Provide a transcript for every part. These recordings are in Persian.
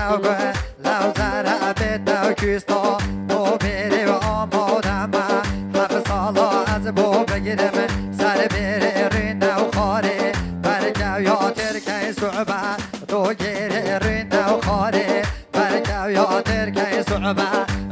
نوگه لو زره بیت و کستا تو بیری و آمادم هفت سالا از بو بگیرم سر بیری رین و خاری برگو یا ترکی صعبه دو گیری رین و خاری برگو یا ترکی صعبه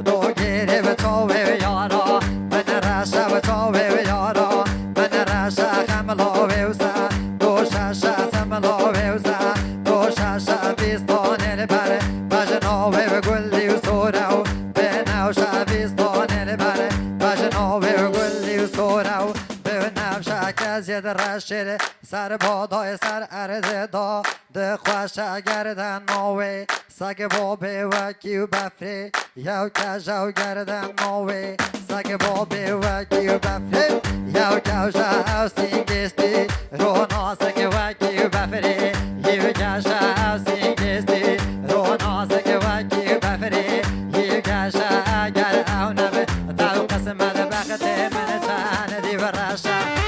دو گیری و تاوی یارا من رشه و تاوی یارا من رشه خملا ویوزه دو ششه سملا ویوزه دو ششه بیستان بره بجناوی و گلی و سوره و بنوشه بیستان بره بجناوی و گلی و سوره و بنوشه کزید رشید سر بادای سر ارده دا ده خوشه گردن نوی سگ بابی و کیو بفری یو کجو گردن نوی سگ بابی و کیو بفری یو کجو او سینگستی رونا سگ و کیو بفری یو کجو او سینگستی رونا سگ و کیو بفری یو کجو اگر او نبه دو قسمت بخت من چند دی ورشه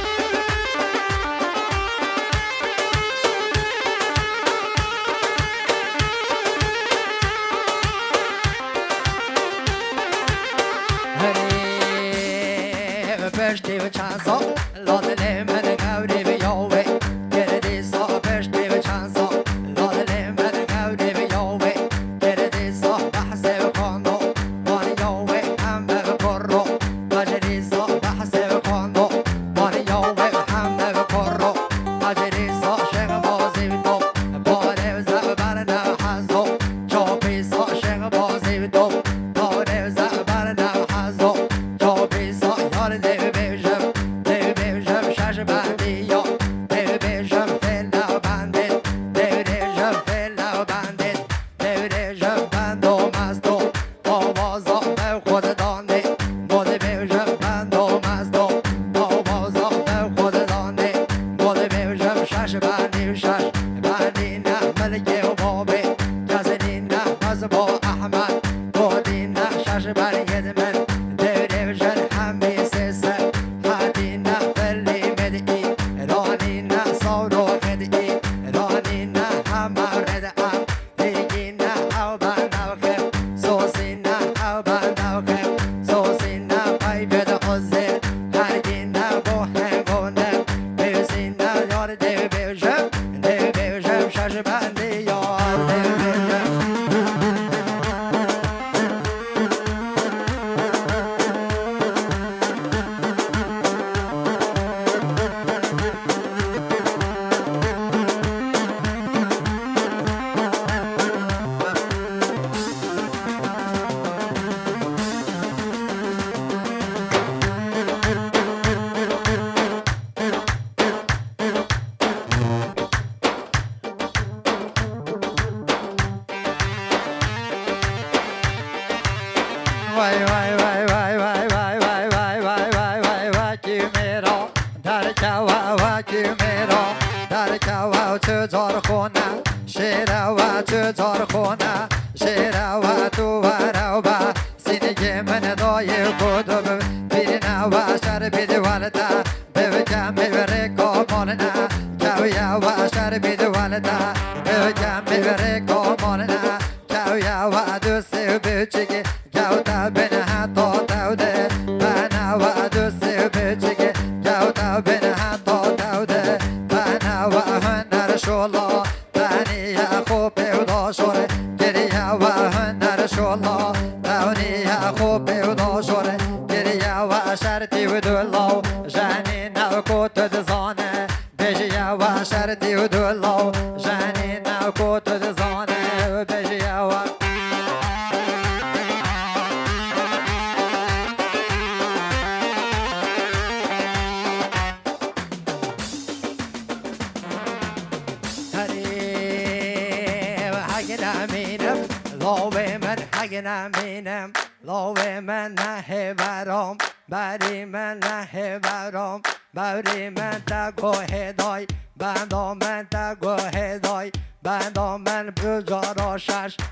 Peshti v chanso, lodele men gaudi v yove. Geredi so peshti v chanso, lodele men gaudi v yove. Geredi so bahse v kondo, bani yove hamme v korro. Geredi so bahse v kondo, bani yove hamme v korro. Geredi so shekh bozi v do, bore v zabarna hazo. Chopi so shekh bozi v do, bore v zabarna hazo. Chopi so yore de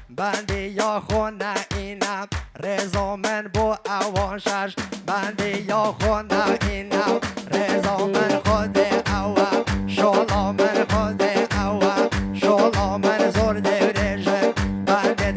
بندی یا خونه اینم رضا من بو اوانشش بندی یا خونه اینم رضا من خود اول شولا من خود اول شولا من زور دیرشه بندی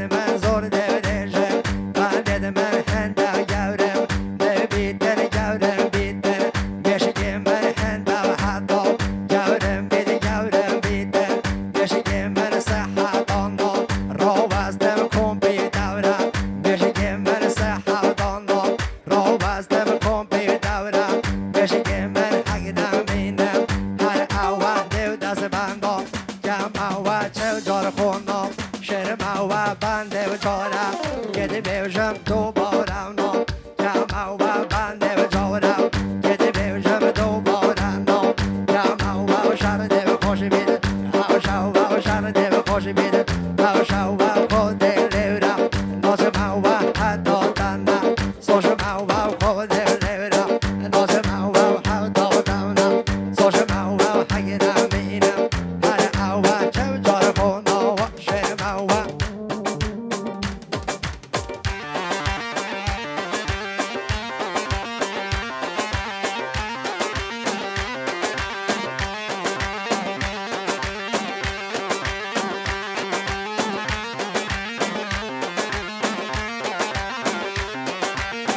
شرم و بنده و چارم گدی بیوشم دوبارم نو جمع و بنده و چارم گدی بیوشم دوبارم نو جمع و شرده و خوش بیده هاوشا و شرده و خوش بیده هاوشا و خود لیورم نازم و حتی دنم سوشم و خود لیورم نازم و حتی دنم سوشم و حگرم اینم هر و چم جار خونا و شرم و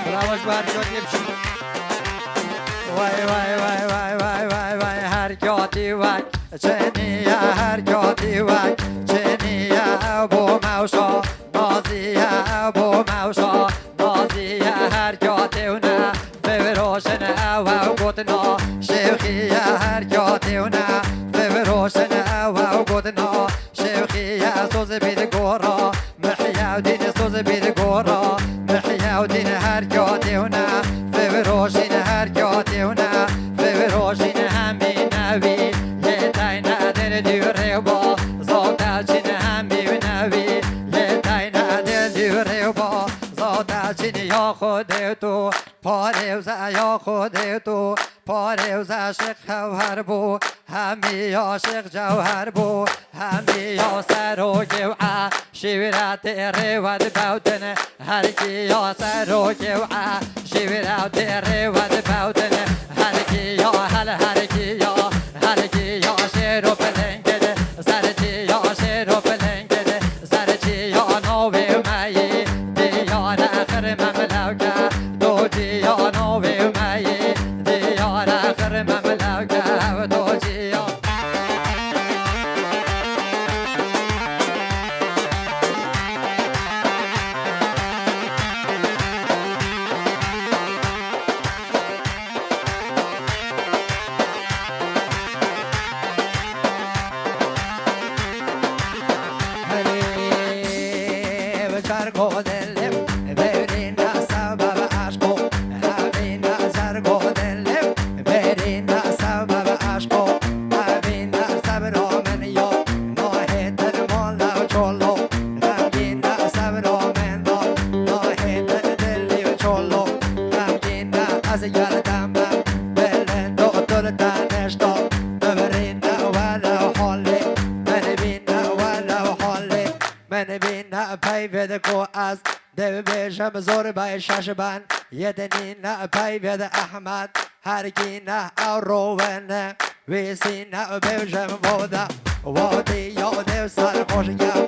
براوش بردیات یبشی وای وای وای وای وای وای وای هر جاتی وای چنیه هر جاتی وای چنیه ابو موسا نازیه ابو موسا نازیه هر جاتی و نه فبروشن او گوتنا شیخیه هر جاتی و نه فبروشن او گوتنا شیخیه سوز بید گورا محیو دین سوز بید گورا محیو دین هر جاتی و نه فبروشن هر جاتی و نه فبروشن همین نوی یه تای ندر دیوره با زاده چین همین نوی یه تای ندر دیوره با زاده چین یا خود تو پاریوز یا خود تو پاریوز عاشق جوهر بو همی عاشق جوهر بو همی یا سر و گوعه شیرت رود بودن هر کی یا سر و گوعه شیرت رود بودن هر کی یا هر کی یا هر کی یا شیر و پلنگده سر چی یا شیر و پلنگده سر چی یا نوی مایی دیار آخر مملکه دو جیا نوی مایی دیار آخر مملکه دو جیا از دو بیشم زور بای ششبن یه دنین پای بید احمد هرگی نه روونه ویسی نه بیشم بوده وادی یاده سر خوشگم